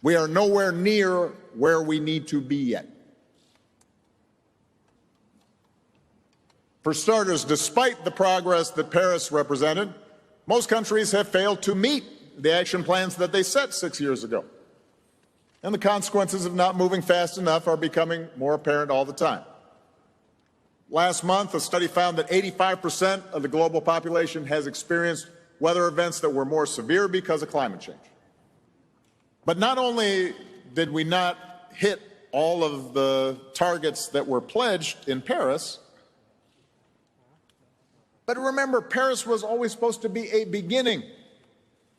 We are nowhere near where we need to be yet. For starters, despite the progress that Paris represented, most countries have failed to meet the action plans that they set 6 years ago. And the consequences of not moving fast enough are becoming more apparent all the time. Last month, a study found that 85% of the global population has experienced weather events that were more severe because of climate change. But not only did we not hit all of the targets that were pledged in Paris, but remember, Paris was always supposed to be a beginning,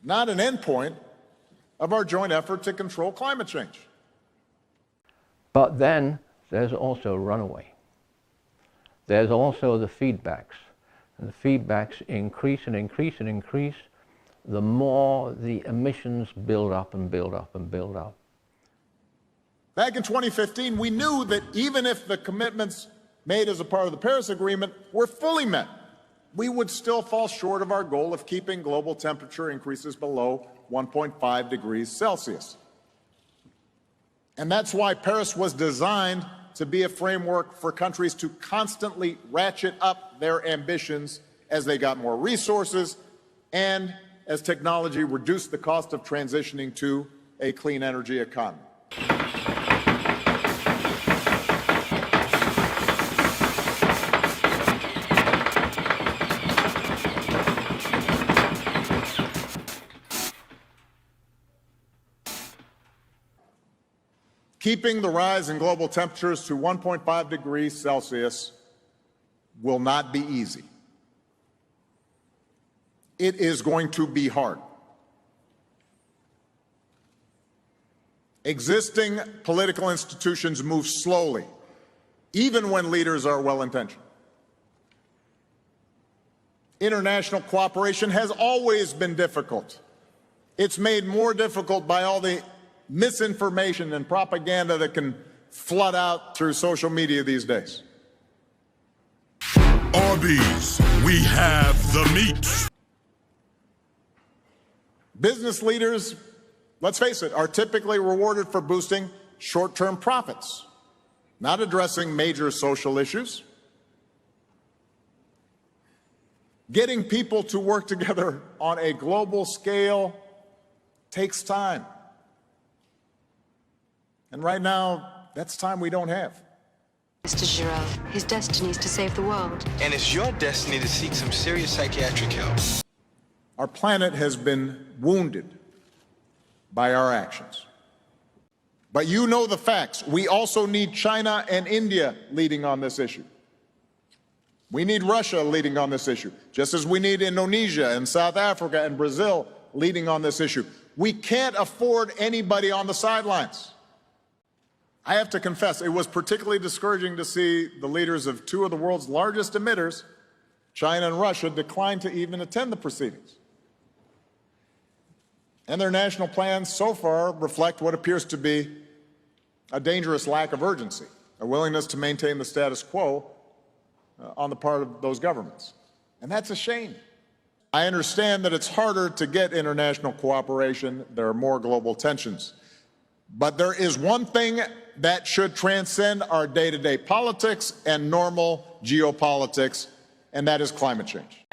not an endpoint, of our joint effort to control climate change. But then there's also runaway. There's also the feedbacks. And the feedbacks increase and increase and increase the more the emissions build up and build up and build up. Back in 2015, we knew that even if the commitments made as a part of the Paris Agreement were fully met, we would still fall short of our goal of keeping global temperature increases below 1.5 degrees Celsius. And that's why Paris was designed to be a framework for countries to constantly ratchet up their ambitions as they got more resources and as technology reduced the cost of transitioning to a clean energy economy. Keeping the rise in global temperatures to 1.5 degrees Celsius will not be easy. It is going to be hard. Existing political institutions move slowly, even when leaders are well-intentioned. International cooperation has always been difficult. It's made more difficult by all the misinformation and propaganda that can flood out through social media these days. Arby's, we have the meat. Business leaders, let's face it, are typically rewarded for boosting short-term profits, not addressing major social issues. Getting people to work together on a global scale takes time. And right now, that's time we don't have. Mr. Giraud, his destiny is to save the world. And it's your destiny to seek some serious psychiatric help. Our planet has been wounded by our actions. But you know the facts. We also need China and India leading on this issue. We need Russia leading on this issue, just as we need Indonesia and South Africa and Brazil leading on this issue. We can't afford anybody on the sidelines. I have to confess, it was particularly discouraging to see the leaders of two of the world's largest emitters, China and Russia, decline to even attend the proceedings. And their national plans so far reflect what appears to be a dangerous lack of urgency, a willingness to maintain the status quo on the part of those governments. And that's a shame. I understand that it's harder to get international cooperation. There are more global tensions. But there is one thing that should transcend our day-to-day politics and normal geopolitics, and that is climate change.